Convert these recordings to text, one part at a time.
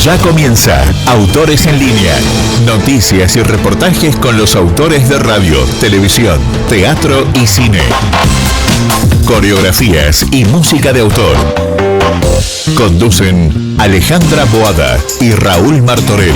Ya comienza Autores en Línea. Noticias y reportajes con los autores de radio, televisión, teatro y cine. Coreografías y música de autor. Conducen Alejandra Boada y Raúl Martorell.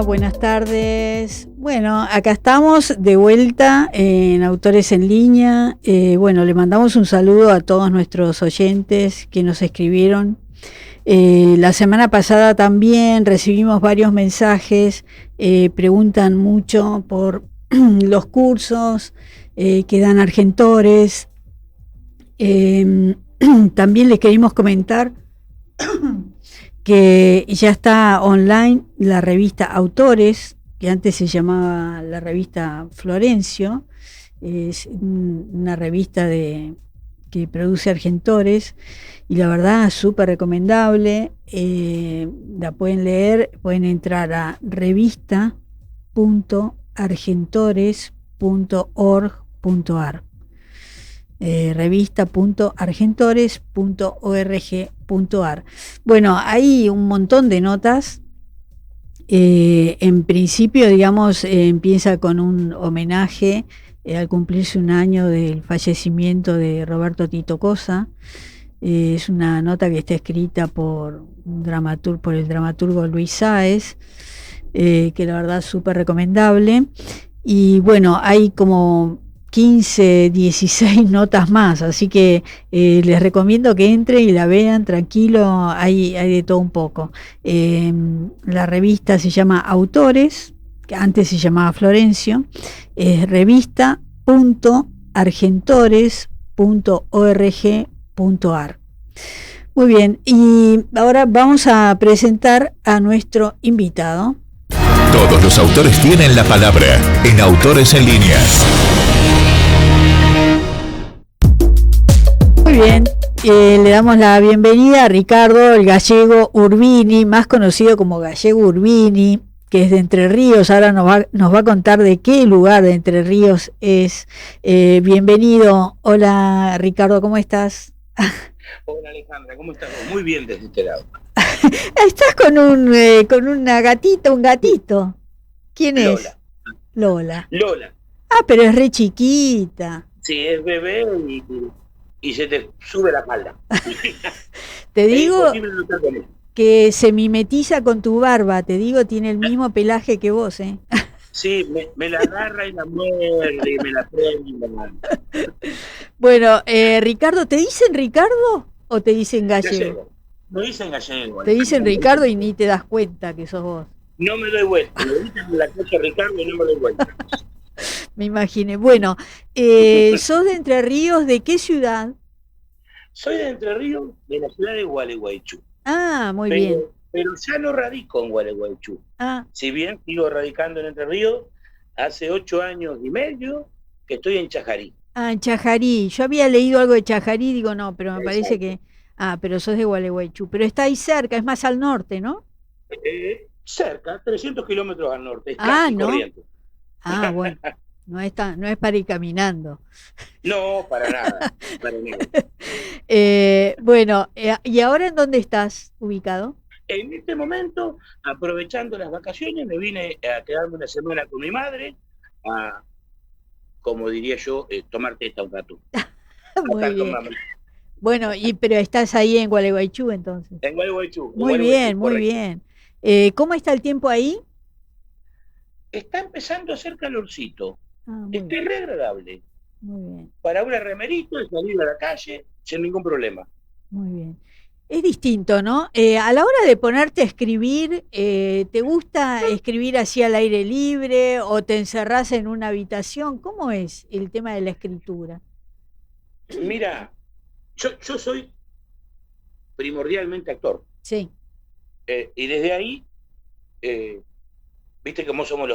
Buenas tardes. Bueno, acá estamos de vuelta en Autores en Línea. Le mandamos un saludo a todos nuestros oyentes que nos escribieron. La semana pasada también recibimos varios mensajes, preguntan mucho por los cursos que dan Argentores. También les queríamos comentar que ya está online la revista Autores, que antes se llamaba la revista Florencio. Es una revista que produce Argentores y la verdad súper recomendable. La pueden leer, pueden entrar a revista.argentores.org.ar, revista.argentores.org.ar. Bueno, hay un montón de notas. En principio, digamos, empieza con un homenaje al cumplirse un año del fallecimiento de Roberto Tito Cosa. Es una nota que está escrita por el dramaturgo Luis Sáez, que la verdad es súper recomendable. Y bueno, hay como 15, 16 notas más, así que les recomiendo que entren y la vean tranquilo, hay de todo un poco. La revista se llama Autores, que antes se llamaba Florencio, es revista.argentores.org.ar. Muy bien, y ahora vamos a presentar a nuestro invitado. Todos los autores tienen la palabra en Autores en Línea. Muy bien, le damos la bienvenida a Ricardo el Gallego Urbini, más conocido como Gallego Urbini, que es de Entre Ríos. Ahora nos va a contar de qué lugar de Entre Ríos es. Bienvenido. Hola Ricardo, ¿cómo estás? Hola Alejandra, ¿cómo estás? Muy bien desde este lado. Estás con una gatita, un gatito. ¿Quién es? Lola. Ah, pero es re chiquita. Sí, es bebé y se te sube la falda. Te digo que se mimetiza con tu barba, te digo, tiene el mismo pelaje que vos, ¿eh? Sí, me la agarra y la muerde y me la prende. Bueno, Ricardo, ¿te dicen Ricardo o te dicen Gallego? Me dicen Gallego. Te dicen Ricardo y ni te das cuenta que sos vos. No me doy vuelta, me dicen la cosa Ricardo y no me doy vuelta. Me imaginé. Bueno, ¿sos de Entre Ríos? ¿De qué ciudad? Soy de Entre Ríos, de la ciudad de Gualeguaychú. Ah, muy bien. Pero ya no radico en Gualeguaychú. Ah. Si bien sigo radicando en Entre Ríos, hace 8 años y medio que estoy en Chajarí. Ah, en Chajarí. Yo había leído algo de Chajarí, digo no, pero me parece que... Ah, pero sos de Gualeguaychú. Pero está ahí cerca, es más al norte, ¿no? Cerca, 300 kilómetros al norte. ¿No? Corriente. Ah, bueno. No es para ir caminando. No, para nada. ¿Y ahora en dónde estás ubicado? En este momento, aprovechando las vacaciones, me vine a quedarme una semana con mi madre, a, como diría yo, tomar teta un rato. Muy bien. Bueno, pero estás ahí en Gualeguaychú entonces. En Gualeguaychú. Muy bien. ¿Cómo está el tiempo ahí? Está empezando a hacer calorcito. Está re agradable. Muy bien. Para una remerita y salir a la calle sin ningún problema. Muy bien. Es distinto, ¿no? A la hora de ponerte a escribir, ¿te gusta escribir así al aire libre o te encerrás en una habitación? ¿Cómo es el tema de la escritura? Mira, yo soy primordialmente actor. Sí, Y desde ahí, eh, viste cómo somos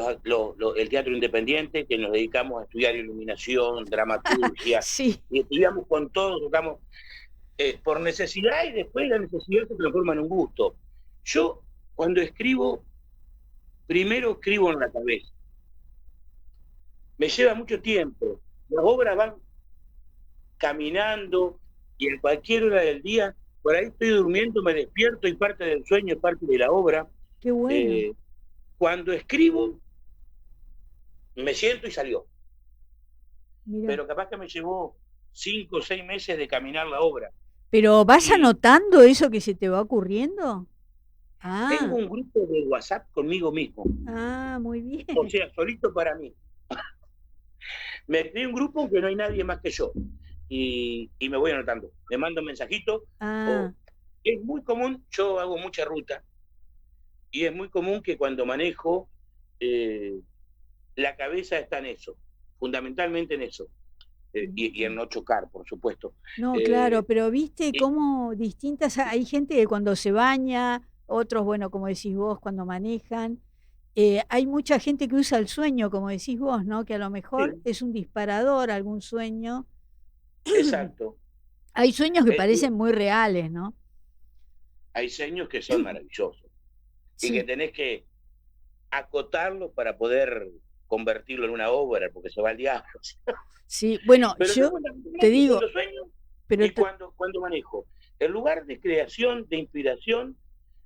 el teatro independiente, que nos dedicamos a estudiar iluminación, dramaturgia, sí, y estudiamos con todo, tocamos por necesidad y después la necesidad se transforma en un gusto. Yo, cuando escribo, primero escribo en la cabeza. Me lleva mucho tiempo. Las obras van caminando y en cualquier hora del día, por ahí estoy durmiendo, me despierto y parte del sueño es parte de la obra. qué bueno. Eh, Cuando escribo, me siento y salió. Mira. Pero capaz que me llevó 5 o 6 meses de caminar la obra. ¿Pero vas Y anotando eso que se te va ocurriendo? tengo Ah, un grupo de WhatsApp conmigo mismo. muy O bien. sea, solito para mí. Me creé un grupo que no hay nadie más que yo. Y me voy anotando. Me mando un mensajito. Ah, O es muy común, yo hago mucha ruta. Y es muy común que cuando manejo, eh, la cabeza está en eso. Fundamentalmente en eso. Y en no chocar, por supuesto. no, claro, Eh, pero viste y, cómo distintas, hay gente que cuando se baña, otros, bueno, como decís vos, cuando manejan. Hay mucha gente que usa el sueño, como decís vos, ¿no? Que a lo mejor sí, es un disparador, algún sueño. exacto. Hay sueños que Eh, parecen muy reales, ¿no? Hay sueños que son maravillosos y que Sí, tenés que acotarlos para poder convertirlo en una obra, porque se va al diablo. sí. Bueno, Pero yo yo te digo, cuando sueño pero y cuando manejo. El lugar de creación, de inspiración,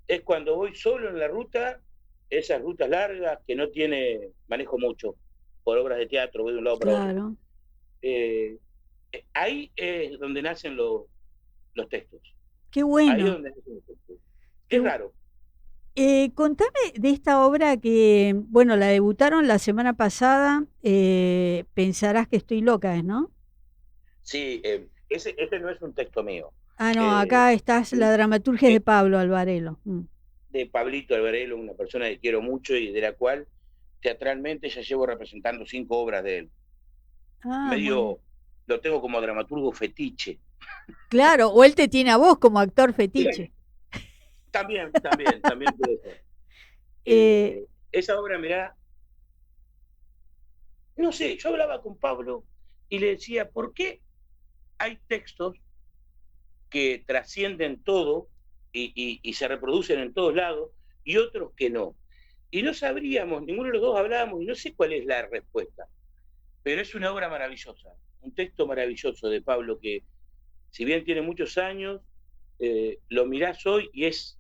es cuando voy solo en la ruta, esas rutas largas que no tiene, manejo mucho, por obras de teatro, voy de un lado para otro. claro, Eh, Ahí es donde nacen los textos. qué Ahí es bueno. donde nacen los textos. Qué Es bu- raro. Contame de esta obra que, bueno, la debutaron la semana pasada, Pensarás que estoy loca, ¿no? Sí, ese no es un texto mío. Ah, no, Eh, acá estás, la dramaturgia es de es Pablo Alvarelo. Mm. de Pablito Alvarelo, una persona que quiero mucho y de la cual teatralmente ya llevo representando 5 obras de él. Ah, muy bien. Medio lo tengo como dramaturgo fetiche. Claro, o él te tiene a vos como actor fetiche. También puede ser. Eh, Esa obra, mirá, no sé, yo hablaba con Pablo y le decía, ¿por qué hay textos que trascienden todo y se reproducen en todos lados y otros que no? Y no sabríamos, ninguno de los dos hablábamos y no sé cuál es la respuesta, pero es una obra maravillosa, un texto maravilloso de Pablo que, si bien tiene muchos años, lo mirás hoy y es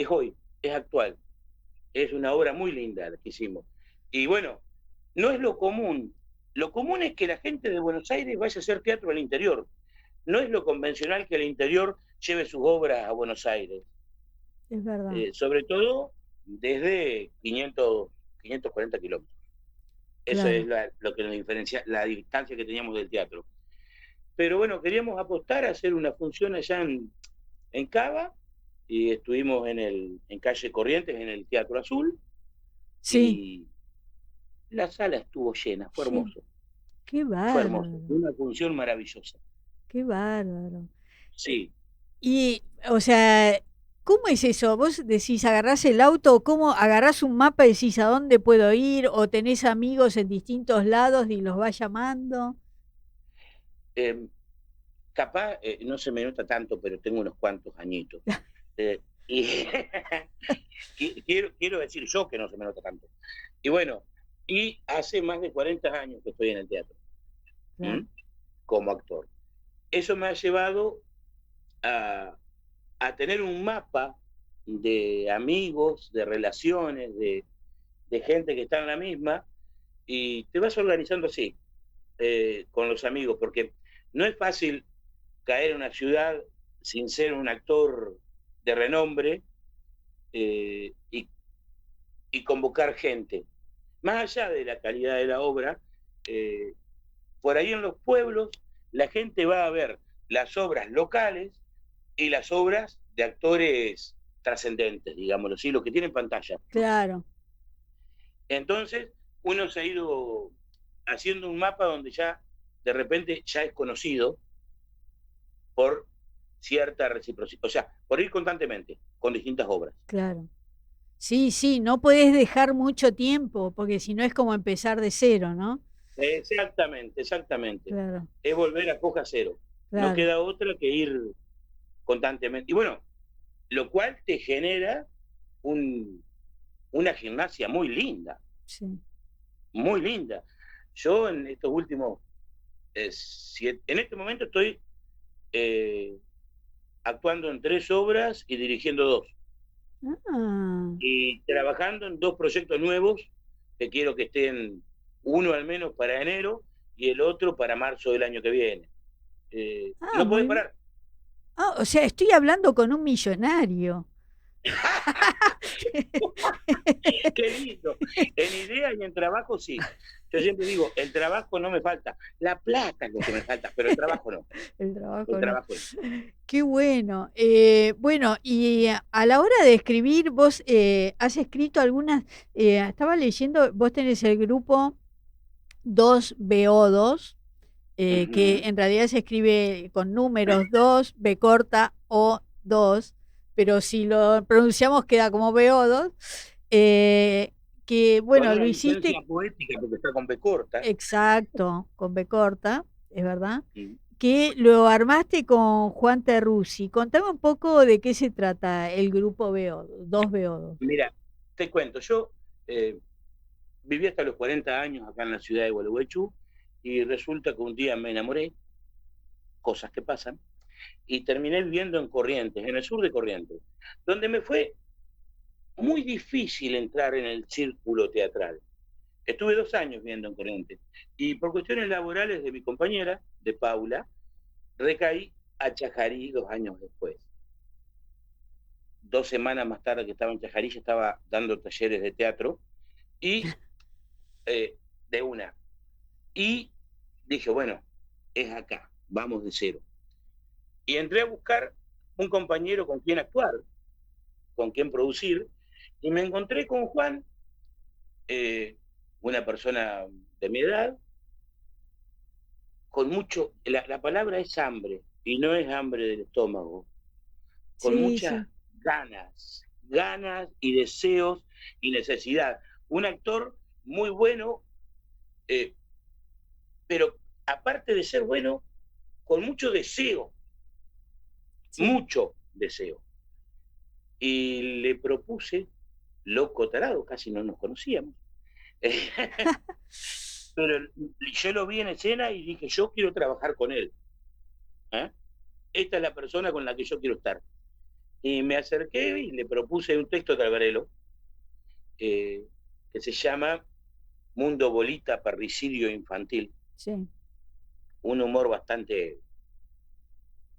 hoy, es actual. Es una obra muy linda la que hicimos. Y bueno, no es lo común. Lo común es que la gente de Buenos Aires vaya a hacer teatro al interior. No es lo convencional que el interior lleve sus obras a Buenos Aires. es verdad, Sobre todo desde 540 kilómetros. Eso es claro. lo que nos diferencia, la distancia que teníamos del teatro. Pero bueno, queríamos apostar a hacer una función allá en Cava y estuvimos en calle Corrientes, en el Teatro Azul, Sí, y la sala estuvo llena, sí, qué fue hermoso, bárbaro, una función maravillosa. qué bárbaro. Eh, Sí, Y, o sea, ¿cómo es eso? Vos decís, agarrás el auto, ¿cómo agarrás un mapa y decís a dónde puedo ir? ¿O tenés amigos en distintos lados y los vas llamando? eh, capaz no se me nota tanto, pero tengo unos cuantos añitos. Y quiero decir yo que no se me nota tanto. Y bueno, y hace más de 40 años que estoy en el teatro, Claro. ¿m? Como actor. Eso me ha llevado a, a tener un mapa de amigos, de relaciones, de gente que está en la misma, y te vas organizando así, con los amigos, porque no es fácil caer en una ciudad sin ser un actor de renombre, y convocar gente. Más allá de la calidad de la obra, eh, por ahí en los pueblos la gente va a ver las obras locales y las obras de actores trascendentes, digámoslo así, los que tienen pantalla. Claro. Entonces, uno se ha ido haciendo un mapa donde ya, de repente, ya es conocido por cierta reciprocidad, o sea, por ir constantemente con distintas obras. Claro. Sí, sí, no podés dejar mucho tiempo, porque si no es como empezar de cero, ¿no? Exactamente, exactamente. Claro, Es volver a foja cero. No claro, queda otra que ir constantemente. Y bueno, lo cual te genera una gimnasia muy linda, sí. muy linda. Yo en estos últimos, en este momento estoy actuando en 3 obras y dirigiendo 2. Ah, Y trabajando en 2 proyectos nuevos que quiero que estén, uno al menos para enero y el otro para marzo del año que viene. No podés muy bien. parar. Ah, o sea, estoy hablando con un millonario. Qué lindo. En idea y en trabajo sí. Yo siempre digo, el trabajo no me falta. La plata es lo que me falta, pero el trabajo no. El El trabajo no. trabajo no. Qué bueno. Bueno, y a la hora de escribir, vos has escrito algunas, estaba leyendo, vos tenés el grupo 2BO2, que Ujú. en realidad se escribe con números 2, B corta o 2, pero si lo pronunciamos queda como BO2, que Con bueno, lo una hiciste licencia poética porque está con B corta. exacto, con B corta, es verdad, Mm. que lo armaste con Juan Terruzzi. Contame un poco de qué se trata el grupo BO2, 2BO2. Mira, te cuento, yo viví hasta los 40 años acá en la ciudad de Gualeguaychú y resulta que un día me enamoré, cosas que pasan, y terminé viviendo en Corrientes, en el sur de Corrientes, donde me fue muy difícil entrar en el círculo teatral. Estuve 2 años viviendo en Corrientes y por cuestiones laborales de mi compañera, de Paula, recaí a Chajarí 2 años después. 2 semanas más tarde que estaba en Chajarí, ya estaba dando talleres de teatro y de una. Y dije, bueno, es acá, vamos de cero. Y entré a buscar un compañero con quien actuar, con quien producir, y me encontré con Juan, eh, una persona de mi edad, con mucho, la palabra es hambre, y no es hambre del estómago, con Sí, muchas sí. ganas y deseos y necesidad. Un actor muy bueno, eh, pero aparte de ser bueno, con Sí. mucho deseo. Y le propuse, loco tarado, casi no nos conocíamos, pero yo lo vi en escena y dije, yo quiero trabajar con él. ¿Eh? Esta es la persona con la que yo quiero estar. Y me acerqué y le propuse un texto de Alvarelo eh, que se llama Mundo Bolita, Parricidio Infantil. Sí. Un humor bastante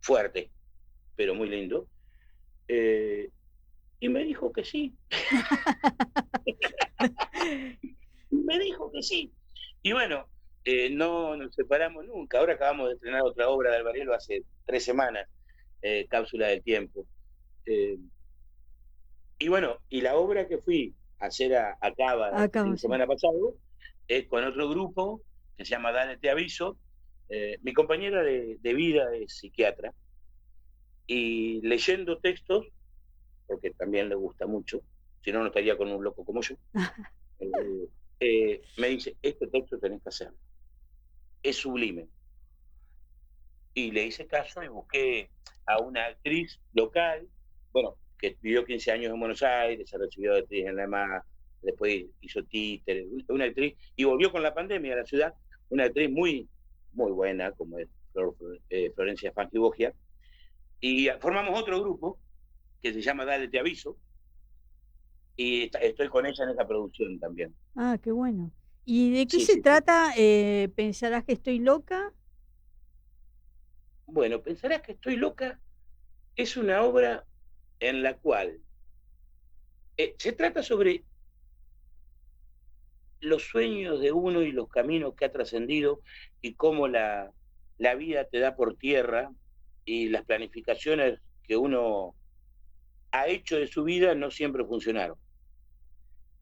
fuerte, pero muy lindo. Eh, y me dijo que sí. Me dijo que sí. Y bueno, no nos separamos nunca. Ahora acabamos de estrenar otra obra de Alvarelo hace 3 semanas, Cápsula del Tiempo. Eh, y bueno, y la obra que fui a hacer a Cava el Acá, fin de sí. semana pasado es con otro grupo que se llama Dale Te Aviso. Mi compañera de vida es psiquiatra y leyendo textos, porque también le gusta mucho, si no, no estaría con un loco como yo, me dice, este texto tenés que hacerlo, es sublime. Y le hice caso y busqué a una actriz local, bueno, que vivió 15 años en Buenos Aires, se recibió de actriz en la EMA, después hizo títeres, una actriz, y volvió con la pandemia a la ciudad, una actriz muy, muy buena, como es Florencia Fanqui Bogia, y formamos otro grupo que se llama Dale Te Aviso, y estoy con ella en esa producción también. Ah, qué bueno. ¿Y de qué Sí, se sí, sí. trata? ¿Pensarás que estoy loca? Bueno, pensarás que estoy loca, es una obra en la cual se trata sobre los sueños de uno y los caminos que ha trascendido y cómo la vida te da por tierra y las planificaciones que uno ha hecho de su vida no siempre funcionaron.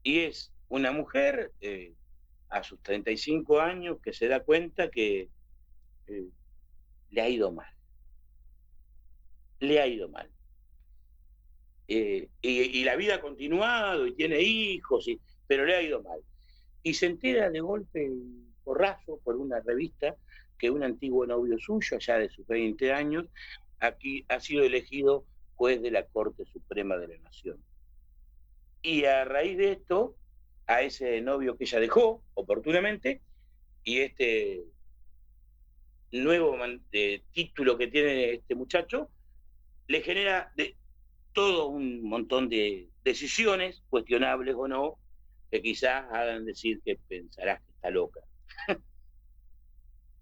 Y es una mujer a sus 35 años que se da cuenta que le ha ido mal. Le ha ido mal. Y la vida ha continuado y tiene hijos, pero le ha ido mal. Y se entera de golpe y porrazo por una revista que un antiguo novio suyo, allá de sus 20 años, aquí ha sido elegido juez de la Corte Suprema de la Nación. Y a raíz de esto, a ese novio que ella dejó oportunamente, y este nuevo título que tiene este muchacho, le genera todo un montón de decisiones, cuestionables o no, que quizás hagan decir que pensarás que está loca.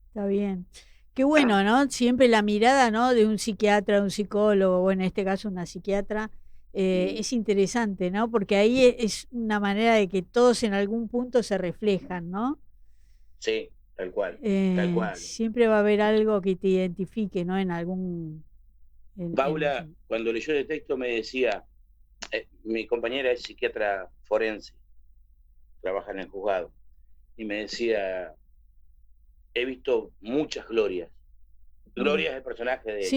Está bien. Qué bueno, ¿no? Siempre la mirada, ¿no? De un psiquiatra, de un psicólogo, o en este caso una psiquiatra, es interesante, ¿no? Porque ahí es una manera de que todos en algún punto se reflejan, ¿no? Sí, tal cual, tal cual. Siempre va a haber algo que te identifique, ¿no? En algún... Paula, cuando leyó el texto me decía, mi compañera es psiquiatra forense, trabaja en el juzgado, y me decía, he visto muchas glorias de personajes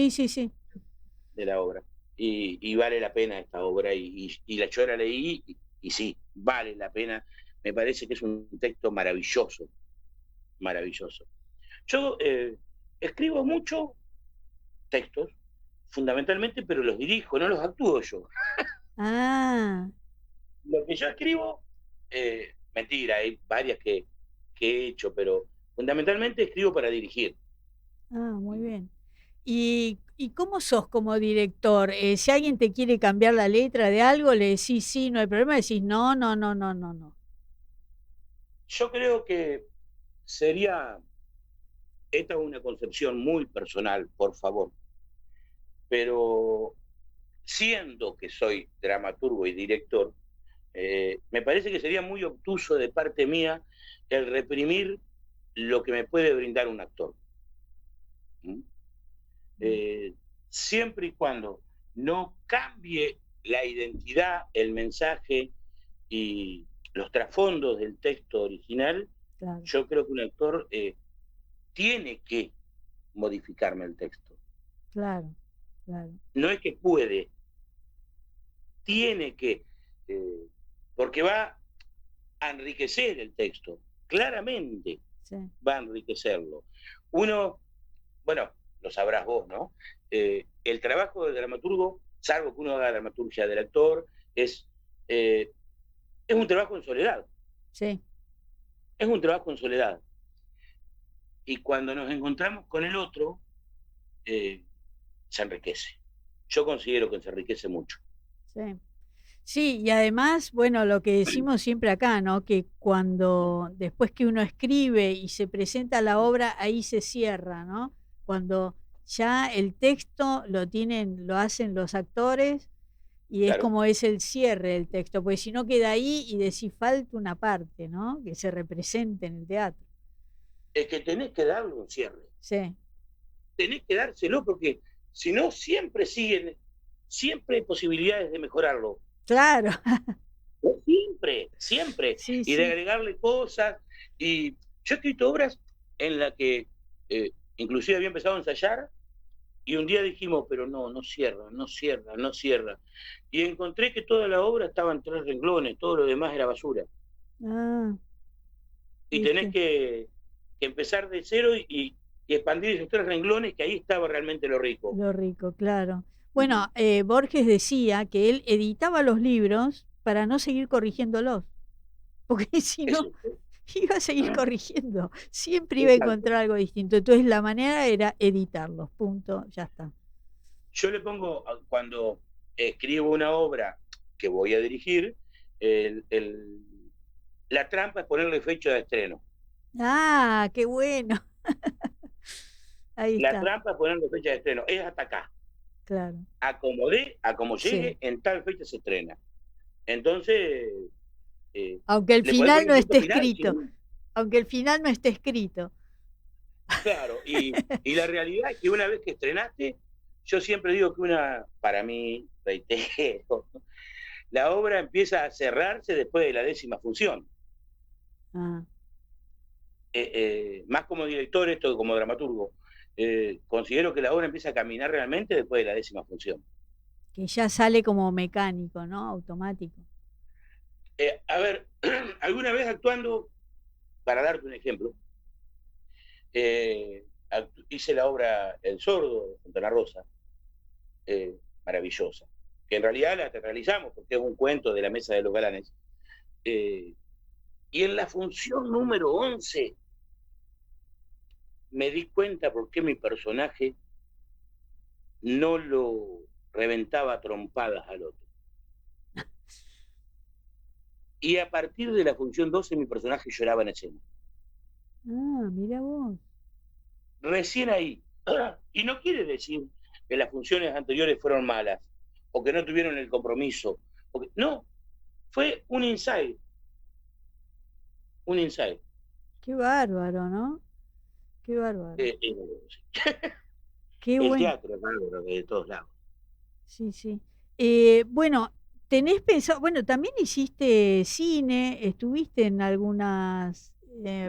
de la obra, y vale la pena esta obra, y yo la leí, y sí, vale la pena. Me parece que es un texto maravilloso, maravilloso. Yo escribo mucho textos, fundamentalmente, pero los dirijo, no los actúo yo. Lo que yo escribo, mentira, hay varias que he hecho, pero fundamentalmente escribo para dirigir. Muy bien. ¿Y cómo sos como director? Si alguien te quiere cambiar la letra de algo, le decís sí, no hay problema, decís no. Yo creo que esta es una concepción muy personal, por favor, pero siendo que soy dramaturgo y director, me parece que sería muy obtuso de parte mía el reprimir lo que me puede brindar un actor. Siempre y cuando no cambie la identidad, el mensaje y los trasfondos del texto original, claro. Yo creo que un actor tiene que modificarme el texto. Claro. No es que puede, tiene que, porque va a enriquecer el texto, claramente va a enriquecerlo. Uno, bueno, lo sabrás vos, ¿no? El trabajo del dramaturgo, salvo que uno haga dramaturgia del actor, es un trabajo en soledad. Sí. Es un trabajo en soledad. Y cuando nos encontramos con el otro, se enriquece. Yo considero que se enriquece mucho. Sí, y además, bueno, lo que decimos siempre acá, ¿no? Que cuando después que uno escribe y se presenta la obra, ahí se cierra, ¿no? Cuando ya el texto lo hacen los actores y es como es el cierre del texto, porque si no queda ahí y decís falta una parte, ¿no? Que se represente en el teatro. Es que tenés que darle un cierre. Sí. Tenés que dárselo porque si no siempre hay posibilidades de mejorarlo. Claro. Siempre. Y de agregarle cosas. Y yo he escrito obras en las que inclusive había empezado a ensayar y un día dijimos, pero no cierra. Y encontré que toda la obra estaba en 3 renglones, todo lo demás era basura. Y tenés que empezar de cero y expandir esos 3 renglones, que ahí estaba realmente lo rico. Lo rico, claro. Bueno, Borges decía que él editaba los libros para no seguir corrigiéndolos, porque si no, iba a seguir corrigiendo, siempre iba a encontrar algo distinto. Entonces la manera era editarlos, punto, ya está. Yo le pongo, cuando escribo una obra que voy a dirigir, la trampa es ponerle fecha de estreno. ¡Qué bueno! Ahí está. La trampa es ponerle fecha de estreno, es hasta acá. Claro. A como llegue, en tal fecha se estrena. Entonces... aunque el final no esté escrito. Aunque el final no esté escrito. Claro, y la realidad es que una vez que estrenaste, yo siempre digo que para mí, reitero, la obra empieza a cerrarse después de la 10ª función. Ah, Más como director esto que como dramaturgo. Considero que la obra empieza a caminar realmente después de la 10ª función. que ya sale como mecánico, ¿no? Automático. A ver, alguna vez actuando, para darte un ejemplo, hice la obra El Sordo de Fontana Rosa, maravillosa, que en realidad la teatralizamos porque es un cuento de la Mesa de los Galanes. Y en la función número 11 me di cuenta por qué mi personaje no lo reventaba a trompadas al otro. Y a partir de la función 12 mi personaje lloraba en escena. Mira vos. Recién ahí. Y no quiere decir que las funciones anteriores fueron malas o que no tuvieron el compromiso. No, fue un insight. Un insight. Qué bárbaro, ¿no? Qué bárbaro. Qué El bueno. teatro es bárbaro de todos lados. Sí, sí. Bueno, tenés pensado, bueno, también hiciste cine, estuviste en algunas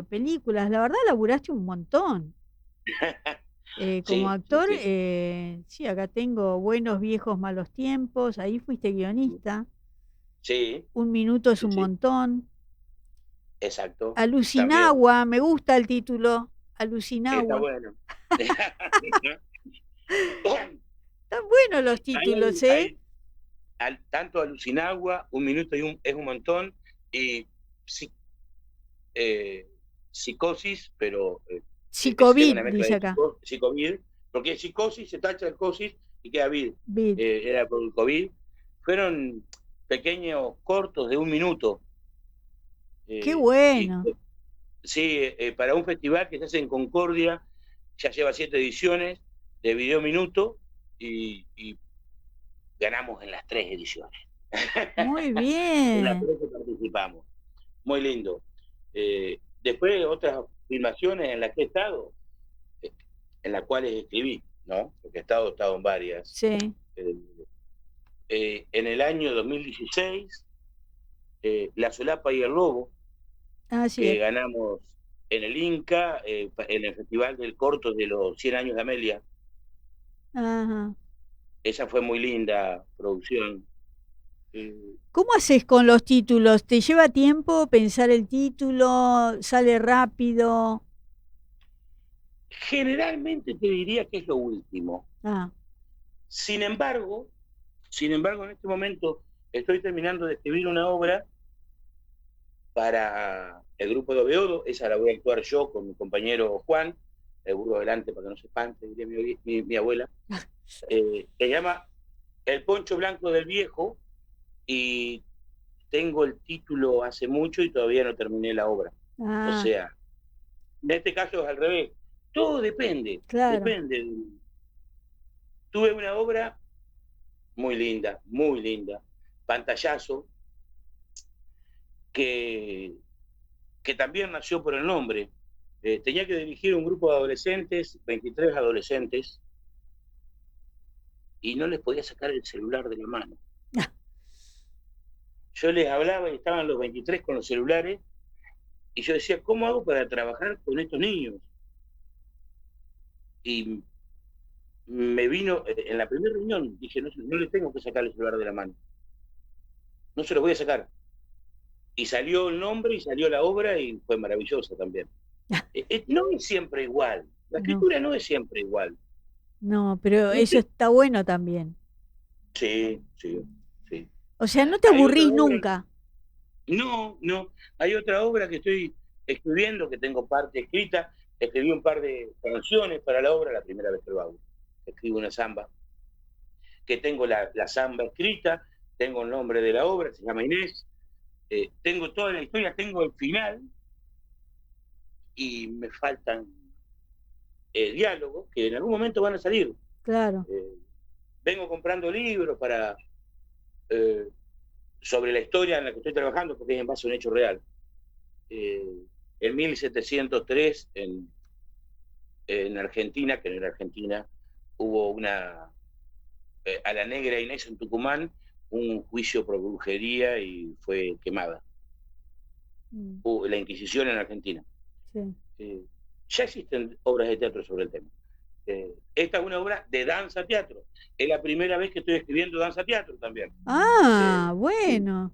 películas, la verdad laburaste un montón. Como Sí, actor, sí. sí, acá tengo Buenos Viejos Malos Tiempos, ahí fuiste guionista, Sí, Un Minuto es un sí, montón. exacto. También Alucinagua, me gusta el título, está Alucinagua. bueno. Están buenos los títulos, ¿eh? Tanto Alucinagua, Un Minuto es un montón, y Psicosis, pero es una Psicovid, mezcla dice de acá. psicovid, porque psicosis se tacha el cosis y queda vid. Vid. Era por el COVID. Fueron pequeños cortos de 1 minuto. Qué Y, bueno. sí, para un festival que se hace en Concordia, ya lleva 7 ediciones de Video Minuto y ganamos en las 3 ediciones. Muy En las bien. 3 que participamos. Muy lindo. Después otras filmaciones en las que he estado, en las cuales escribí, ¿no? Porque he estado en varias. Sí. En el año 2016, La Solapa y el Lobo, Así que es. ganamos en el Inca, en el Festival del Corto de los 100 años de Amelia. Ajá. Esa fue muy linda producción. ¿Cómo haces con los títulos? ¿Te lleva tiempo pensar el título? ¿Sale rápido? Generalmente te diría que es lo último. Ah, Sin embargo, en este momento estoy terminando de escribir una obra para el grupo de Obeodo. Esa la voy a actuar yo con mi compañero Juan, el burro delante para que no se espante, diría mi abuela. Se llama El Poncho Blanco del Viejo y tengo el título hace mucho y todavía no terminé la obra. O sea, en este caso es al revés. Todo depende. claro. Depende. Tuve una obra muy linda, pantallazo, que también nació por el nombre. Tenía que dirigir un grupo de adolescentes, 23 adolescentes, y no les podía sacar el celular de la mano. Yo les hablaba y estaban los 23 con los celulares, y yo decía, ¿cómo hago para trabajar con estos niños? Y me vino, en la primera reunión, dije, no les tengo que sacar el celular de la mano. No se los voy a sacar. Y salió el nombre y salió la obra y fue maravillosa también. No es siempre igual. La escritura no es siempre igual. No, pero eso está bueno también. Sí. O sea, no te aburrís nunca. No. Hay otra obra que estoy escribiendo, que tengo parte escrita. Escribí un par de canciones para la obra, la primera vez que lo hago. Escribo una samba. Que tengo la samba escrita, tengo el nombre de la obra, se llama Inés. Tengo toda la historia, tengo el final. Y me faltan diálogos que en algún momento van a salir. Claro. Vengo comprando libros para sobre la historia en la que estoy trabajando, porque es en base a un hecho real. En 1703, en Argentina, que no era Argentina, hubo una a la negra Inés en Tucumán un juicio por brujería y fue quemada. La Inquisición en Argentina. Sí. Ya existen obras de teatro sobre el tema. Esta es una obra de danza-teatro. Es la primera vez que estoy escribiendo danza-teatro también. Bueno.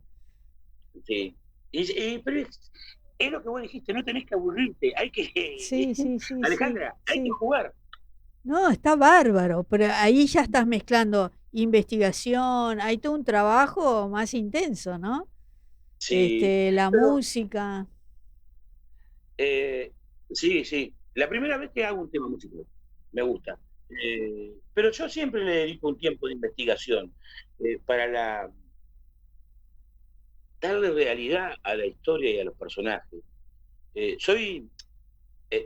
Sí. Pero es lo que vos dijiste, no tenés que aburrirte, hay que... Sí, Alejandra, hay que jugar. No, está bárbaro, pero ahí ya estás mezclando investigación, hay todo un trabajo más intenso, ¿no? Sí. La música. Sí. La primera vez que hago un tema musical, me gusta. Pero yo siempre le dedico un tiempo de investigación para darle realidad a la historia y a los personajes. Soy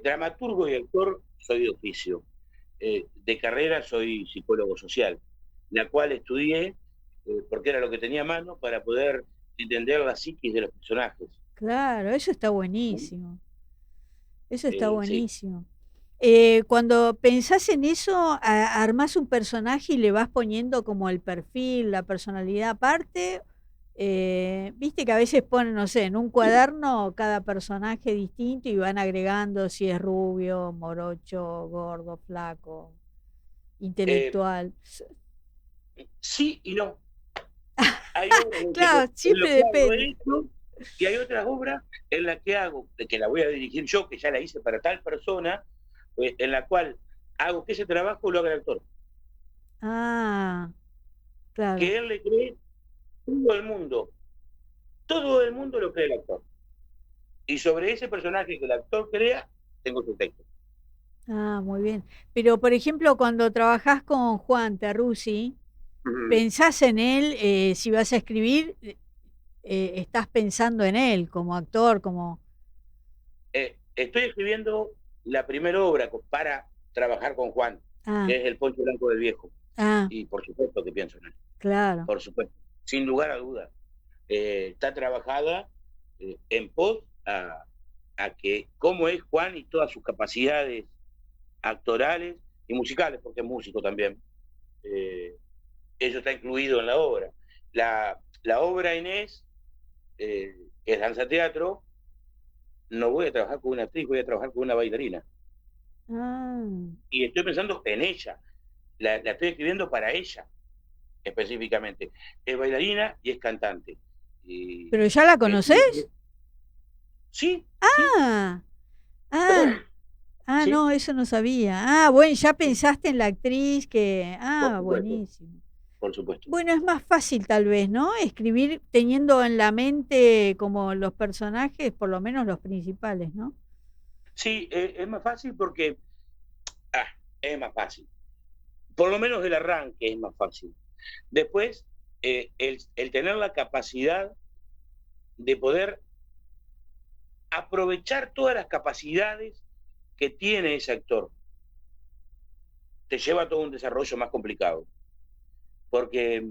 dramaturgo y actor, soy de oficio. De carrera soy psicólogo social, la cual estudié porque era lo que tenía a mano para poder entender la psiquis de los personajes. Claro, eso está buenísimo. Eso está Sí. buenísimo. Cuando pensás en eso, armás un personaje y le vas poniendo como el perfil, la personalidad aparte. Viste que a veces ponen, no sé, en un cuaderno cada personaje distinto y van agregando si es rubio, morocho, gordo, flaco, intelectual. Sí y no. Hay obras Claro, siempre depende. esto, y hay otras obras en las que hago, que la voy a dirigir yo, que ya la hice para tal persona, en la cual hago que ese trabajo lo haga el actor. Claro. Que él le cree todo el mundo lo cree el actor. Y sobre ese personaje que el actor crea, tengo su texto. Muy bien. Pero, por ejemplo, cuando trabajás con Juan Terruzzi, ¿pensás en él? Si vas a escribir, ¿estás pensando en él como actor, como...? Estoy escribiendo la primera obra para trabajar con Juan, que es El Poncho Blanco del Viejo. Y por supuesto que pienso en él. Claro. Por supuesto. Sin lugar a dudas. Está trabajada en pos a que cómo es Juan y todas sus capacidades actorales y musicales, porque es músico también. Eso está incluido en la obra. La obra Inés, que es danza teatro, no voy a trabajar con una actriz, voy a trabajar con una bailarina. Y estoy pensando en ella. La estoy escribiendo para ella, específicamente. Es bailarina y es cantante. ¿Pero ya la conoces? Sí. ¿Sí? No, eso no sabía. Bueno, ya pensaste en la actriz que... buenísimo. Por supuesto. Bueno, es más fácil tal vez, ¿no? Escribir teniendo en la mente como los personajes, por lo menos los principales, ¿no? Sí, es más fácil porque... es más fácil. Por lo menos el arranque es más fácil. Después, el tener la capacidad de poder aprovechar todas las capacidades que tiene ese actor te lleva a todo un desarrollo más complicado. Porque,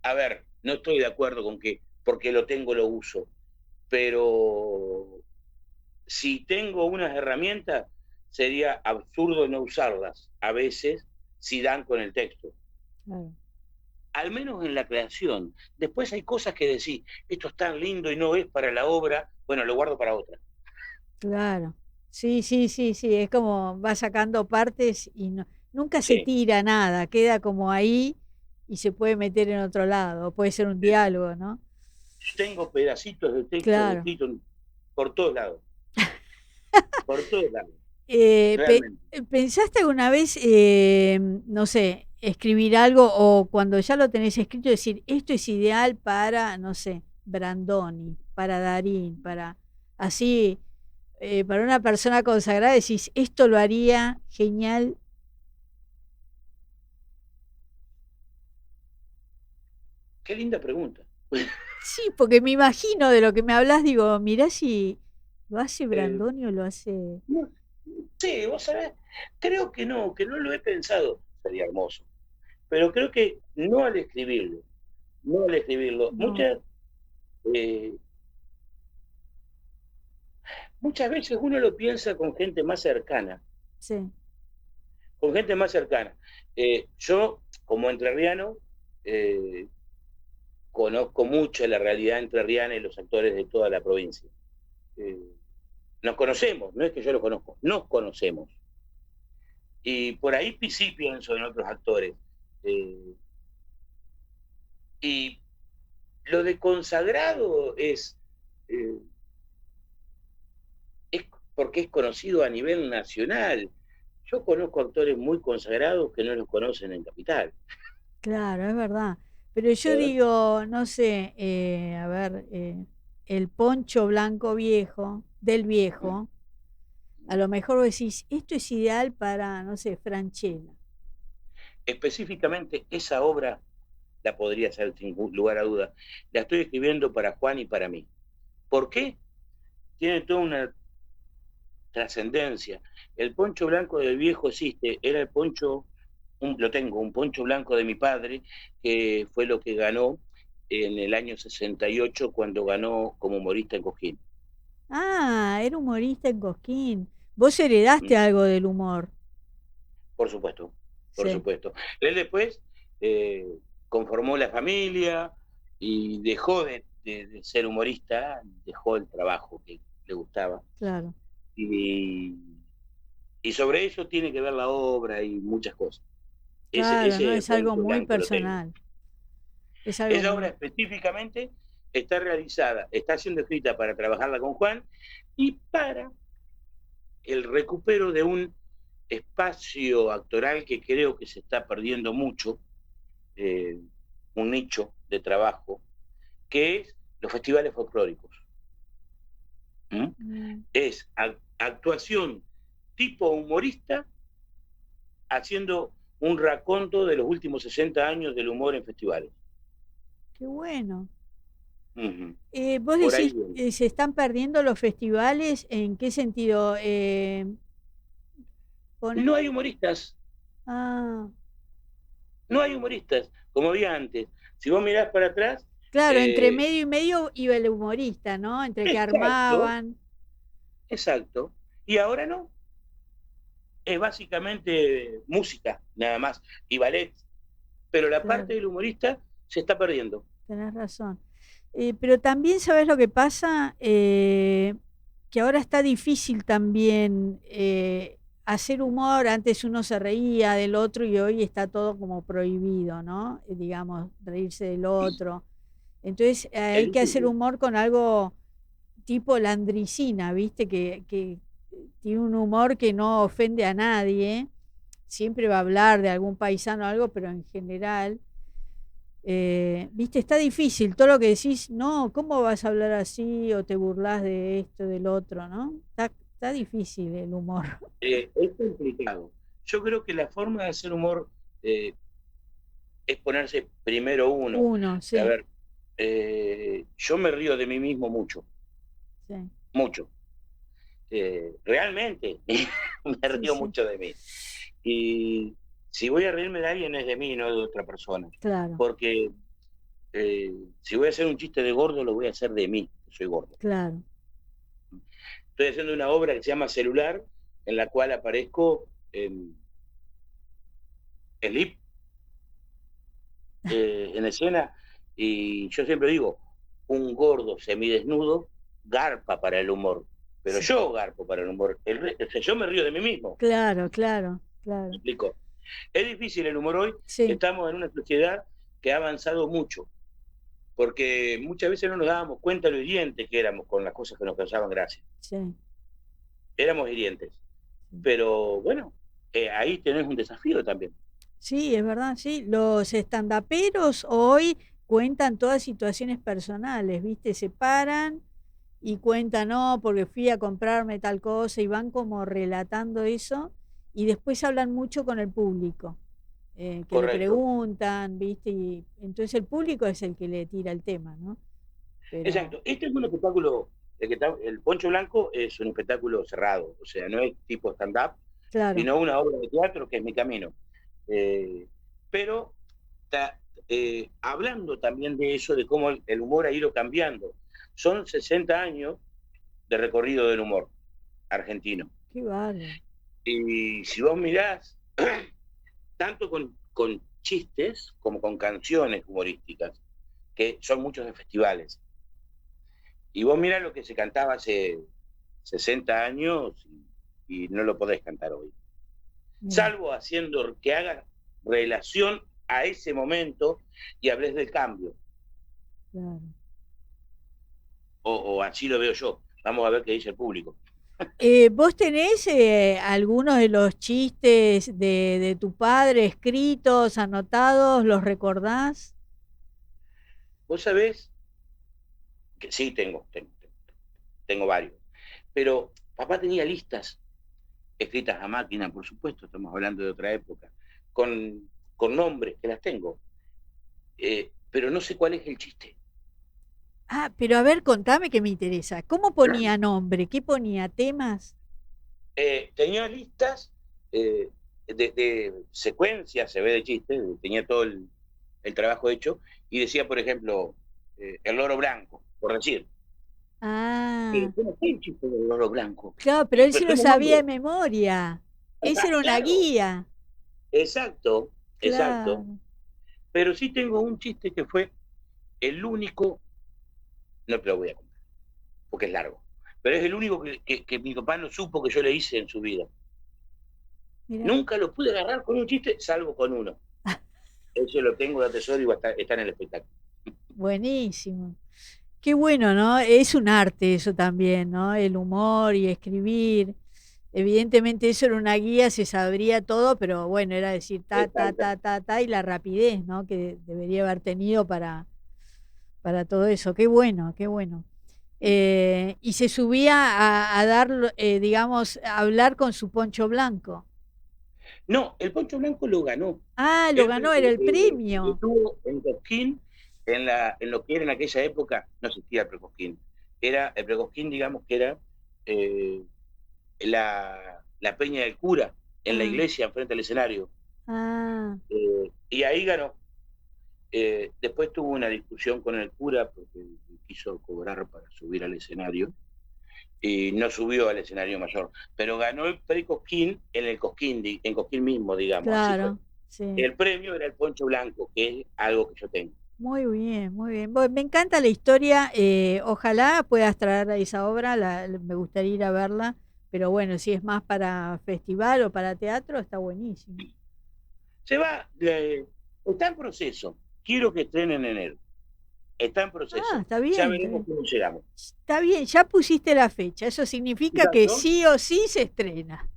a ver, no estoy de acuerdo con que porque lo tengo lo uso, pero si tengo unas herramientas, sería absurdo no usarlas a veces si dan con el texto. Al menos en la creación. Después hay cosas que decís, esto es tan lindo y no es para la obra, bueno, lo guardo para otra. Claro. Sí, es como va sacando partes y nunca se tira nada, queda como ahí y se puede meter en otro lado, puede ser un diálogo, ¿no? Tengo pedacitos de texto escritos por todos lados. Por todos lados. ¿Pensaste alguna vez, no sé, escribir algo o cuando ya lo tenés escrito decir, esto es ideal para, no sé, Brandoni, para Darín, para así, para una persona consagrada, decís, esto lo haría genial? Qué linda pregunta. Sí, porque me imagino de lo que me hablas, digo, mirá si lo hace Brandoni o lo hace... Sí, vos sabés, creo que no lo he pensado, sería hermoso, pero creo que no al escribirlo. No. Muchas veces uno lo piensa con gente más cercana. Sí. Con gente más cercana. Yo como entrerriano, conozco mucho la realidad entrerriana y los actores de toda la provincia. Nos conocemos, no es que yo los conozco, nos conocemos. Y por ahí sí pienso en otros actores. Y lo de consagrado es porque es conocido a nivel nacional. Yo conozco actores muy consagrados que no los conocen en Capital. Claro, es verdad. Pero yo digo, no sé, a ver, el poncho blanco viejo, del viejo, a lo mejor vos decís, esto es ideal para, no sé, Franchella. Específicamente esa obra la podría hacer sin lugar a duda. La estoy escribiendo para Juan y para mí. ¿Por qué? Tiene toda una trascendencia. El poncho blanco del viejo existe, era el poncho, lo tengo, un poncho blanco de mi padre, que fue lo que ganó en el año 68 cuando ganó como humorista en Cosquín. Ah, era humorista en Cosquín. Vos heredaste algo del humor. Por supuesto, por Sí, supuesto. Él después conformó la familia y dejó de ser humorista, dejó el trabajo que le gustaba. claro. Y, y sobre eso tiene que ver la obra y muchas cosas. Claro, no Ese es algo poncho muy blanco lo tengo. personal. Es algo Esa obra muy... específicamente está realizada, está siendo escrita para trabajarla con Juan y para el recupero de un espacio actoral que creo que se está perdiendo mucho, un nicho de trabajo, que es los festivales folclóricos. Es actuación tipo humorista haciendo un raconto de los últimos 60 años del humor en festivales. Qué bueno. Uh-huh. Vos Por ahí decís, se están perdiendo los festivales, ¿en qué sentido? no hay humoristas. Ah, No hay humoristas, como había antes. Si vos mirás para atrás... claro, entre medio y medio iba el humorista, ¿no? Entre que Exacto, armaban. exacto. Y ahora no. Es básicamente música, nada más, y ballet. Pero la Claro, parte del humorista se está perdiendo. tenés razón. Pero también, ¿sabés lo que pasa? Que ahora está difícil también hacer humor. Antes uno se reía del otro y hoy está todo como prohibido, ¿no? Digamos, reírse del otro. Entonces hay que hacer humor con algo tipo Landricina, ¿viste? Que tiene un humor que no ofende a nadie. Siempre va a hablar de algún paisano o algo, pero en general, ¿viste? Está difícil. Todo lo que decís, no, ¿cómo vas a hablar así? O te burlas de esto, del otro, ¿no? Está difícil el humor. Es complicado. Yo creo que la forma de hacer humor es ponerse primero uno. Uno, sí. A ver, yo me río de mí mismo mucho. Sí. Mucho. Realmente me río mucho de mí. Y si voy a reírme de alguien es de mí, no de otra persona. Claro. Porque si voy a hacer un chiste de gordo, lo voy a hacer de mí, que soy gordo. Claro. Estoy haciendo una obra que se llama Celular, en la cual aparezco en lip, en escena, y yo siempre digo, un gordo semidesnudo garpa para el humor, pero yo garpo para el humor. Yo me río de mí mismo. Claro, claro, claro. ¿Me explico? Es difícil el humor hoy. Sí. Estamos en una sociedad que ha avanzado mucho, porque muchas veces no nos dábamos cuenta lo hirientes que éramos con las cosas que nos causaban gracia. Sí. Éramos hirientes. Pero bueno, ahí tenés un desafío también. Sí, es verdad, sí. Los estandaperos hoy cuentan todas situaciones personales, ¿viste? Se paran y cuentan, no, porque fui a comprarme tal cosa y van como relatando eso y después hablan mucho con el público, que le preguntan, ¿viste? Y entonces el público es el que le tira el tema, ¿no? Pero... Exacto. Este es un espectáculo, el Poncho Blanco es un espectáculo cerrado, o sea, no es tipo stand-up, claro, sino una obra de teatro que es mi camino. Pero hablando también de eso, de cómo el humor ha ido cambiando. Son 60 años de recorrido del humor argentino. Qué vale. Y si vos mirás, tanto con chistes como con canciones humorísticas, que son muchos de festivales. Y vos mirá lo que se cantaba hace 60 años y no lo podés cantar hoy. Salvo haciendo que hagas relación a ese momento y hables del cambio. Claro. O así lo veo yo. Vamos a ver qué dice el público. ¿Vos tenés algunos de los chistes de tu padre escritos, anotados, los recordás? Vos sabés que sí, tengo varios. Pero papá tenía listas escritas a máquina, por supuesto, estamos hablando de otra época, con nombres que las tengo. Pero no sé cuál es el chiste. Ah, pero a ver, contame que me interesa. ¿Cómo ponía nombre? ¿Qué ponía? ¿Temas? Tenía listas de secuencias, se ve de chistes, tenía todo el trabajo hecho, y decía, por ejemplo, el loro blanco, por decir. Ah, ¿Cómo fue el chiste del loro blanco? claro, pero él sí lo Pero sabía de nombre. memoria. Esa era una Claro, guía. exacto, exacto. Claro. Pero sí tengo un chiste que fue el único, no te lo voy a contar, porque es largo, pero es el único que mi papá no supo que yo le hice en su vida. Mira. Nunca lo pude agarrar con un chiste, salvo con uno. Ese lo tengo de tesoro y está en el espectáculo. Buenísimo. Qué bueno, ¿no? Es un arte eso también, ¿no? El humor y escribir. Evidentemente eso era una guía, se sabría todo, pero bueno, era decir ta, ta, Exacto. ta, ta, ta, y la rapidez, ¿no? Que debería haber tenido para todo eso. Qué bueno, qué bueno. Y se subía a dar, digamos, a hablar con su poncho blanco. No, el Poncho Blanco lo ganó. Ah, lo Él ganó, era el premio. estuvo en Cosquín, en lo que era en aquella época, no existía el Precosquín. Era, el Precosquín, digamos que era eh, la peña del cura, en la Ah, iglesia, enfrente al escenario. ah, Y ahí ganó. Después tuvo una discusión con el cura porque quiso cobrar para subir al escenario y no subió al escenario mayor, pero ganó el Precosquín en el Cosquín, en Cosquín mismo, digamos, así fue. claro, sí. El premio era el Poncho Blanco, que es algo que yo tengo. Muy bien, muy bien. Bueno, me encanta la historia. Ojalá puedas traer esa obra. Me gustaría ir a verla. Pero bueno, si es más para festival o para teatro, está buenísimo. Se va, está en proceso. Quiero que estrenen en enero. Está en Ah, proceso. está Ya bien, está veremos bien. cómo llegamos. Está bien, ya pusiste la fecha. Eso significa que Exacto, sí o sí se estrena.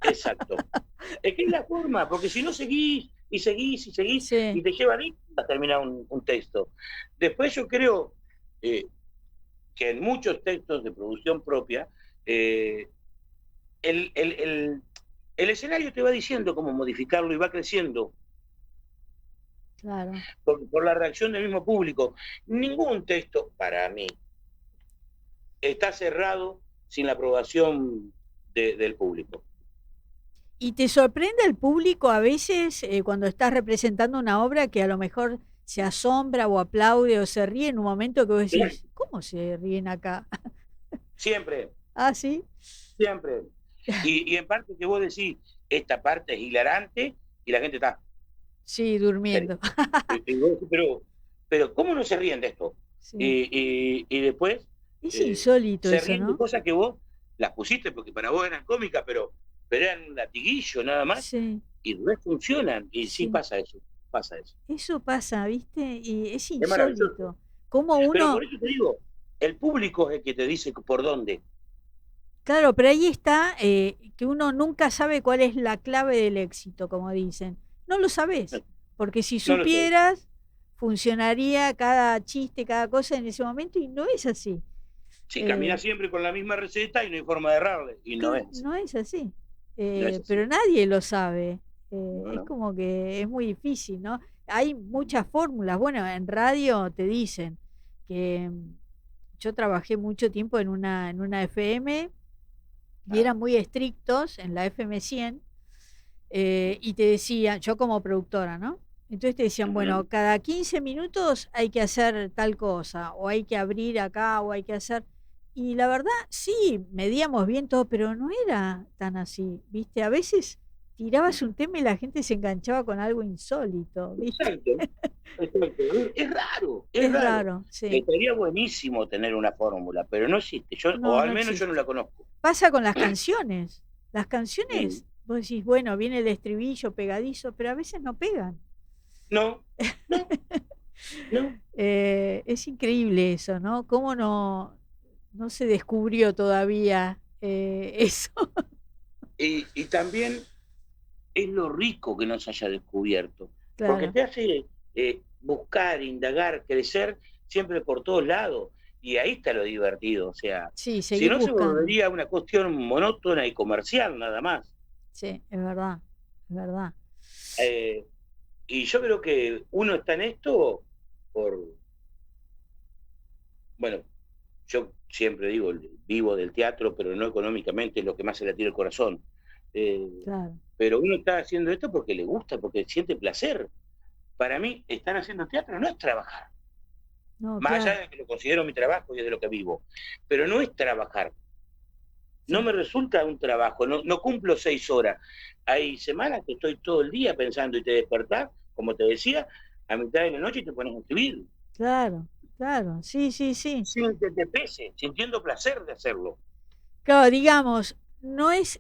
exacto. Es que es la forma, porque si no seguís y seguís y seguís Sí, y te lleva ahí a terminar un texto. Después yo creo que en muchos textos de producción propia, eh, el, el, el, el escenario te va diciendo cómo modificarlo y va creciendo claro. por la reacción del mismo público. Ningún texto, para mí, está cerrado sin la aprobación del público. ¿Y te sorprende el público a veces cuando estás representando una obra que a lo mejor se asombra o aplaude o se ríe en un momento que vos decís, ¿cómo se ríen acá? Siempre, Ah, sí. siempre. Y en parte que vos decís, esta parte es hilarante y la gente está. Sí, durmiendo. Y vos decís, pero ¿cómo no se ríen de esto? Sí. Y después Es insólito se eso, ríen de ¿no? cosas que vos las pusiste porque para vos eran cómicas, pero eran un latiguillo nada más Sí, y no funcionan. Y sí sí. pasa eso, pasa eso. Eso pasa, ¿viste? Y es Es maravilloso. insólito. Como Pero por uno, eso te digo, el público es el que te dice por dónde. claro, pero ahí está que uno nunca sabe cuál es la clave del éxito, como dicen. No lo sabes, porque si No lo sé. supieras, funcionaría cada chiste, cada cosa en ese momento y no es así. Si Eh, caminas siempre con la misma receta y no hay forma de errarle. Y no es así. no es así. No es así. Pero nadie lo sabe. No, Es no. como que es muy difícil, ¿no? Hay muchas fórmulas. Bueno, en radio te dicen que yo trabajé mucho tiempo en una FM y Ah, eran muy estrictos en la FM 100 y te decían, yo como productora, ¿no? Entonces te decían, ujú. bueno, cada 15 minutos hay que hacer tal cosa, o hay que abrir acá, o hay que hacer... Y la verdad, sí, medíamos bien todo, pero no era tan así, ¿viste? A veces tirabas un tema y la gente se enganchaba con algo insólito, ¿viste? Exacto, exacto. Es raro, es Es raro. raro, sí. Estaría buenísimo tener una fórmula, pero no existe. O No, al no menos yo no existe. la conozco. Pasa con las canciones. Las Mm. canciones, vos decís, bueno, viene el estribillo pegadizo, pero a veces no pegan. No, no, no. Es increíble eso, ¿no? ¿Cómo no se descubrió todavía eso? Y también es lo rico que no se haya descubierto, porque Claro. te hace buscar, indagar, crecer siempre por todos lados. Y ahí está lo divertido. O sea, Sí, si seguir no se buscando. volvería una cuestión monótona y comercial nada más. Sí, es verdad, es verdad. Eh, y yo creo que uno está en esto por, bueno, yo siempre digo, vivo del teatro, pero no económicamente, es lo que más se le tira el corazón. Eh, Claro. pero uno está haciendo esto porque le gusta, porque siente placer. Para mí, estar haciendo teatro no es trabajar, No, más claro. allá de que lo considero mi trabajo y es de lo que vivo, pero no es trabajar. No Sí. me resulta un trabajo, no cumplo 6 horas. Hay semanas que estoy todo el día pensando y te despertás, como te decía, a mitad de la noche y te pones a escribir, Claro, claro. Sí, sí, sí. sin que te pese, sintiendo placer de hacerlo. Claro, digamos, no es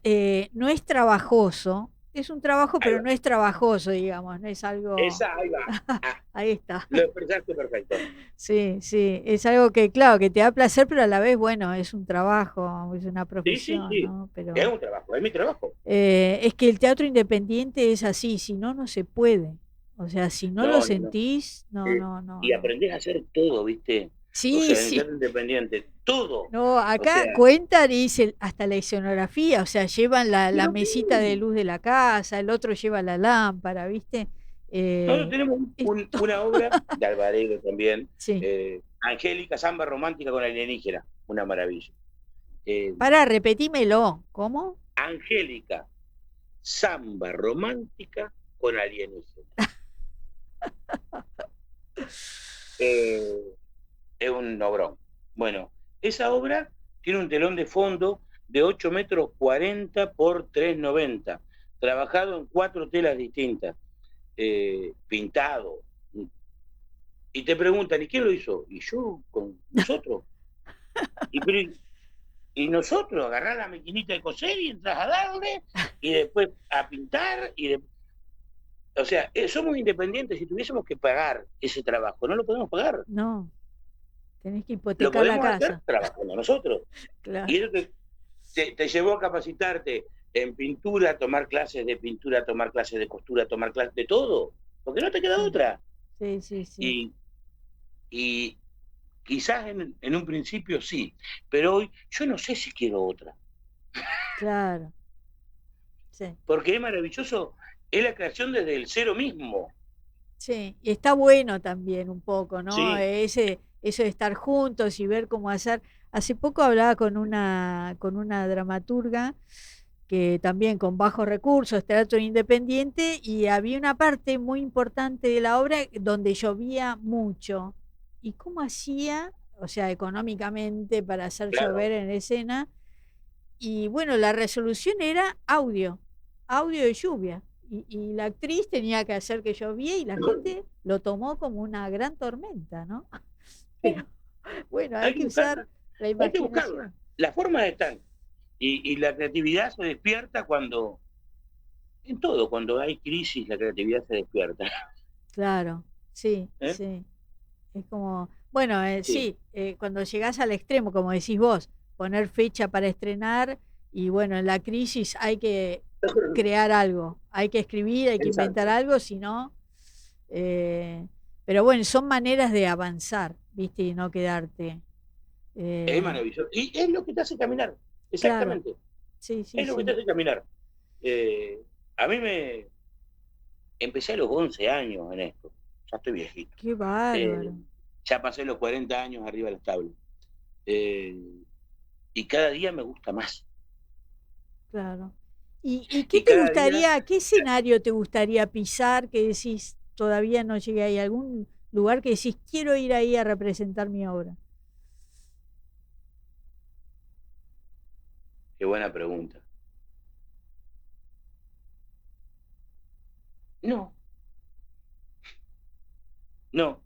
trabajoso, es un trabajo, Ahí pero va, no es trabajoso, digamos, no es algo. ahí va. Ah, Ahí está. lo expresaste perfecto. Sí, sí, es algo que, claro, que te da placer, pero a la vez, bueno, es un trabajo, es una Sí, sí, profesión, sí. ¿no? Es Pero un trabajo, es mi trabajo. es que el teatro independiente es así, si no, no se puede. O sea, si no lo No, no, no. sentís, no, Eh, no, no, y no. aprendés a hacer todo, ¿viste? O Sí, sea, en el sí. teatro independiente, todo. No, O sea, acá cuentan y dicen hasta la escenografía, o sea, llevan la pero mesita de sí. luz de la casa, el otro lleva la lámpara, ¿viste? Nosotros Eh, tenemos es una obra de Alvarado también, sí. Angélica, samba romántica con alienígena, una maravilla. Eh, Para, repetímelo. ¿Cómo? Angélica, samba romántica con alienígena. Eh, es un obrón. Bueno, esa obra tiene un telón de fondo de 8 metros 40 por 3,90, trabajado en 4 telas distintas, pintado. Y te preguntan, ¿y quién lo hizo? Y yo, con nosotros. Y, y nosotros agarrar la maquinita de coser y entras a darle, y después a pintar, o sea, somos independientes. Si tuviésemos que pagar ese trabajo, no lo podemos pagar. No, tenés que Lo hipotecar la podemos hacer casa. trabajando nosotros. Claro. Y eso te llevó a capacitarte en pintura, tomar clases de pintura, tomar clases de costura, tomar clases de todo, porque no te queda Sí, otra. sí, sí, sí. Y, y quizás en un principio sí, pero hoy yo no sé si quiero otra, Claro. Sí. porque es maravilloso, es la creación desde el cero mismo. Sí, y está bueno también un poco, ¿no? Sí, Eso de estar juntos y ver cómo hacer. Hace poco hablaba con una dramaturga que también con bajos recursos, teatro independiente, y había una parte muy importante de la obra donde llovía mucho. ¿Y cómo hacía? O sea, económicamente para hacer claro, llover en escena. Y bueno, la resolución era audio, audio de lluvia. Y la actriz tenía que hacer que llovía y la gente lo tomó como una gran tormenta, ¿no? Pero bueno, hay hay que que usar buscarla, la hay que buscarla. imaginación. Las formas están. Y la creatividad se despierta en todo, cuando hay crisis, la creatividad se despierta. Claro, sí, ¿Eh? sí. Es como, bueno, Sí. sí, cuando llegás al extremo, como decís vos, poner fecha para estrenar y bueno, en la crisis hay que crear algo, hay que escribir, hay que inventar Exacto. algo, si no, eh, pero bueno, son maneras de avanzar, ¿viste? Y no quedarte. Es eh, maravilloso. Y es lo que te hace caminar. claro, Exactamente. sí, sí, Es lo que te sí. hace caminar. A mí me empecé a los 11 años en esto. Ya estoy viejito. Qué Eh, bárbaro, ya pasé los 40 años arriba de las tablas. Eh, y cada día me gusta más. claro. ¿Y qué Y te cada día, gustaría, qué escenario te gustaría pisar que decís todavía no llegué ahí? ¿Algún lugar que decís quiero ir ahí a representar mi obra? qué buena pregunta. No, no.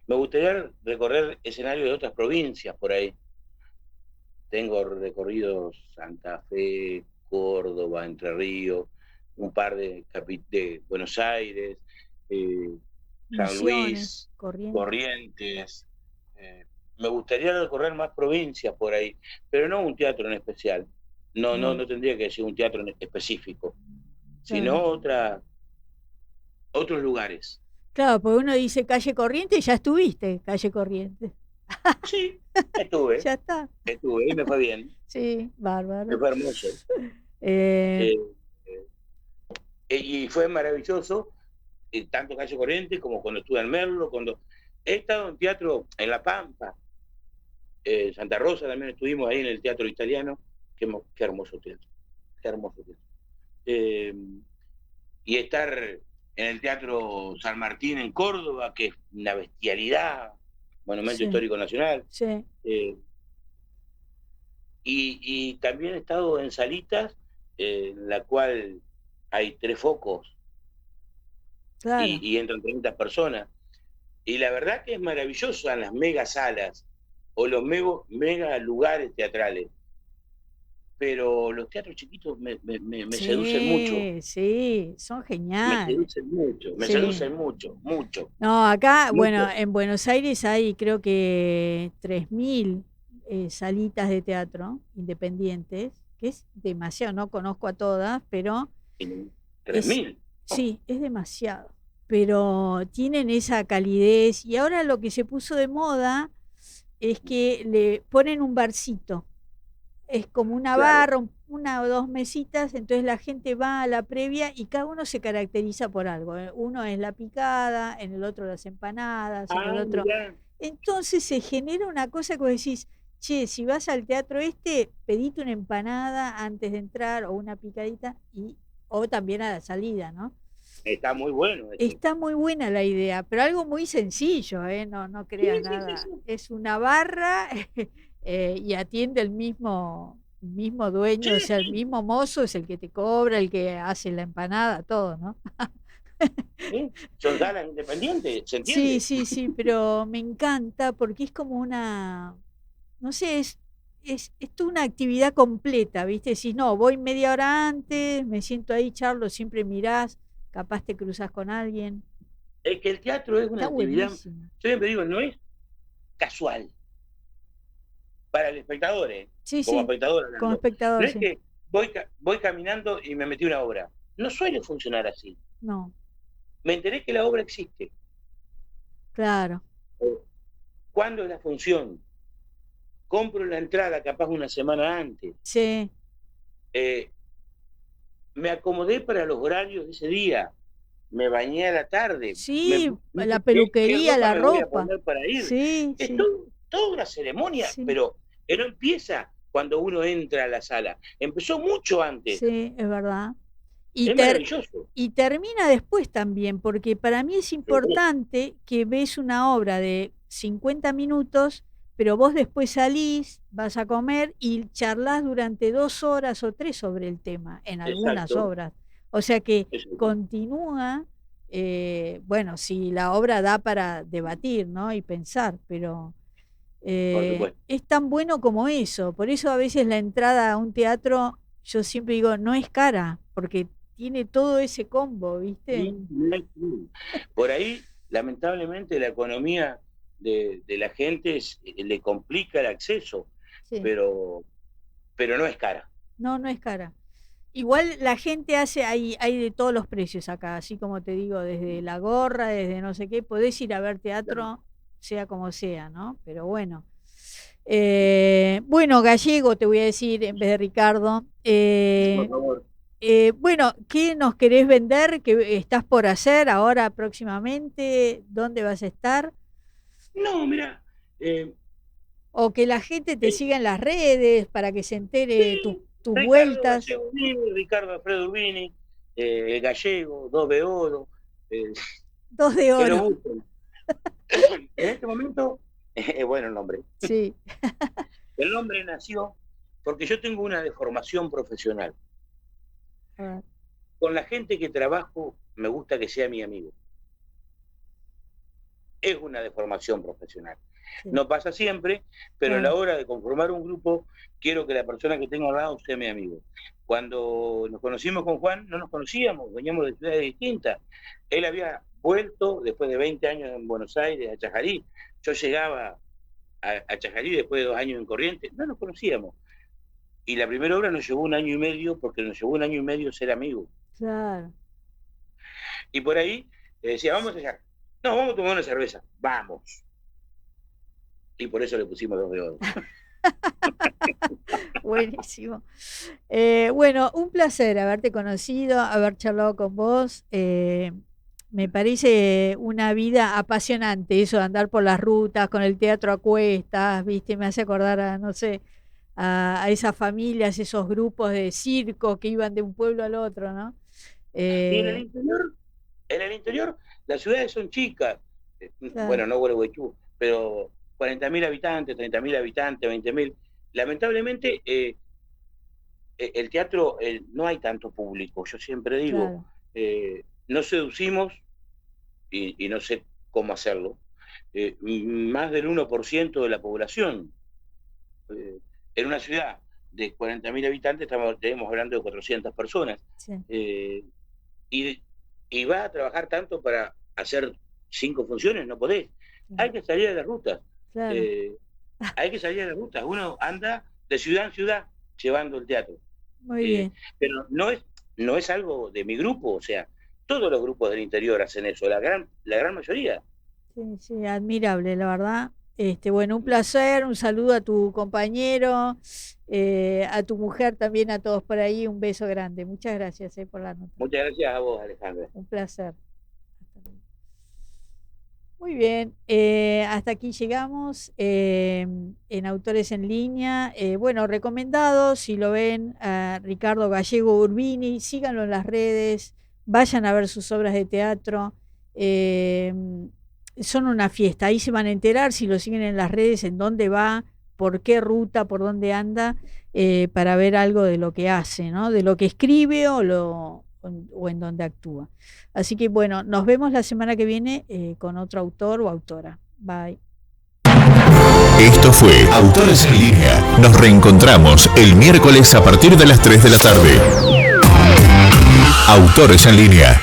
Me gustaría recorrer escenarios de otras provincias por ahí. Tengo recorrido Santa Fe, Córdoba, Entre Ríos, un par de Buenos Aires, San Misiones, Luis, Corrientes. Corrientes. Me gustaría recorrer más provincias por ahí, pero no un teatro en especial. No tendría que ser un teatro en específico, sino otros lugares. Claro, porque uno dice calle Corriente y ya estuviste, calle Corriente. Sí, estuve, Ya está. y me fue bien, Sí, me bárbaro. fue hermoso. Eh, Y fue maravilloso, tanto Calle Corrientes como cuando estuve en Merlo, cuando he estado en teatro en La Pampa, Santa Rosa también estuvimos ahí en el teatro italiano, qué hermoso teatro, qué hermoso teatro. Y estar en el Teatro San Martín en Córdoba, que es una bestialidad, monumento sí, histórico nacional. sí, Y también he estado en salitas, en la cual hay 3 focos claro. y entran 30 personas. Y la verdad que es maravilloso en las mega salas o los mega lugares teatrales. Pero los teatros chiquitos me seducen mucho. Sí, sí, son Me geniales. seducen mucho, me Sí. seducen mucho, mucho. No, acá, Mucho. bueno, en Buenos Aires hay creo que 3.000 salitas de teatro independientes, que es demasiado, no conozco a todas, pero es, 3.000. sí, es demasiado. Pero tienen esa calidez y ahora lo que se puso de moda es que le ponen un barcito. Es como una Claro. barra, una o dos mesitas, entonces la gente va a la previa y cada uno se caracteriza por algo. Uno es la picada, en el otro las empanadas, en el otro. Mirá. Entonces se genera una cosa que vos decís, che, si vas al teatro pedite una empanada antes de entrar o una picadita o también a la salida, ¿no? Está muy bueno. Está muy buena la idea, pero algo muy sencillo, ¿eh? No creas nada. Sí. Es una barra y atiende el mismo dueño, o sea, el mismo mozo es el que te cobra, el que hace la empanada, todo, ¿no? Sí. Son salas independientes, ¿se entiende? Sí, pero me encanta porque es como no sé, es toda una actividad completa, ¿viste? Decís, no, voy media hora antes, me siento ahí, charlo, siempre mirás, capaz te cruzas con alguien. Es que el teatro es una Está actividad, buenísimo. yo siempre digo, no es casual para el espectador, Sí, como sí, espectador como hablando. espectador, No es sí. que voy caminando y me metí una obra. No suele funcionar así. No, Me enteré que la obra existe. claro. ¿Cuándo es la función? Compro la entrada capaz una semana antes. Sí, Me acomodé para los horarios de ese día. Me bañé a la tarde. sí, la ¿Qué peluquería, ropa la me voy a ropa. poner para ir? Sí, Es sí, toda una ceremonia, sí, pero que no empieza cuando uno entra a la sala. Empezó mucho antes. sí, es verdad. Y, Es maravilloso. y termina después también, porque para mí es importante que ves una obra de 50 minutos, pero vos después salís, vas a comer y charlás durante 2 horas o 3 sobre el tema, en algunas Exacto. obras. O sea que Exacto. continúa, bueno, si la obra da para debatir, ¿no? Y pensar, pero Por supuesto. es tan bueno como eso. Por eso a veces la entrada a un teatro, yo siempre digo, no es cara, porque tiene todo ese combo, ¿viste? Por ahí, lamentablemente, la economía de la gente le complica el acceso, Sí. pero no es cara. No, no es cara. Igual la gente hay de todos los precios acá, así como te digo, desde la gorra, desde no sé qué, podés ir a ver teatro, sea como sea, ¿no? Pero bueno. Bueno, Gallego, te voy a decir en vez de Ricardo. Por favor. Bueno, ¿qué nos querés vender? ¿Qué estás por hacer ahora próximamente? ¿Dónde vas a estar? No, mira, O que la gente te siga en las redes para que se entere tus Ricardo vueltas. Gallego Urbini, Ricardo Alfredo Urbini, el Gallego, 2 de oro, 2 de que lo oro. busquen. En este momento, es bueno el nombre. Sí. El nombre nació porque yo tengo una deformación profesional. con la gente que trabajo me gusta que sea mi amigo. Es una deformación profesional. Sí. No pasa siempre, pero a la hora de conformar un grupo, quiero que la persona que tengo al lado sea mi amigo. Cuando nos conocimos con Juan, no nos conocíamos, veníamos de ciudades distintas. Él había vuelto después de 20 años en Buenos Aires, a Chajarí. Yo llegaba a Chajarí después de 2 años en Corrientes, no nos conocíamos. Y la primera obra nos llevó 1 año y medio, porque nos llevó 1 año y medio ser amigos. Claro. Y por ahí decía, vamos allá. No, vamos a tomar una cerveza. Vamos. Y por eso le pusimos 2 de oro. Buenísimo. Bueno, un placer haberte conocido, haber charlado con vos. Me parece una vida apasionante eso de andar por las rutas, con el teatro a cuestas, ¿viste? Me hace acordar a, no sé, a esas familias, esos grupos de circo que iban de un pueblo al otro, ¿no? Y en el interior, las ciudades son chicas. Claro. Bueno, no Gualeguaychú, pero 40.000 habitantes, 30.000 habitantes, 20.000. Lamentablemente, el teatro no hay tanto público. Yo siempre digo, claro. No seducimos, y no sé cómo hacerlo, más del 1% de la población. En una ciudad de 40.000 habitantes estamos hablando de 400 personas. Sí. Y vas a trabajar tanto para hacer 5 funciones, no podés. Claro. Hay que salir de las rutas. Claro. Hay que salir de las rutas. Uno anda de ciudad en ciudad llevando el teatro. Muy bien. Pero no es algo de mi grupo, o sea, todos los grupos del interior hacen eso, la gran mayoría. Sí, admirable, la verdad. Bueno, un placer, un saludo a tu compañero, a tu mujer también, a todos por ahí, un beso grande. Muchas gracias por la nota. Muchas gracias a vos, Alejandra. Un placer. Muy bien, hasta aquí llegamos en Autores en Línea. Bueno, recomendado, si lo ven, a Ricardo Gallego Urbini, síganlo en las redes, vayan a ver sus obras de teatro. Son una fiesta, ahí se van a enterar si lo siguen en las redes, en dónde va, por qué ruta, por dónde anda, para ver algo de lo que hace, ¿no? De lo que escribe o en dónde actúa. Así que bueno, nos vemos la semana que viene con otro autor o autora. Bye. Esto fue Autores en Línea. Nos reencontramos el miércoles a partir de las 3 de la tarde. Autores en Línea.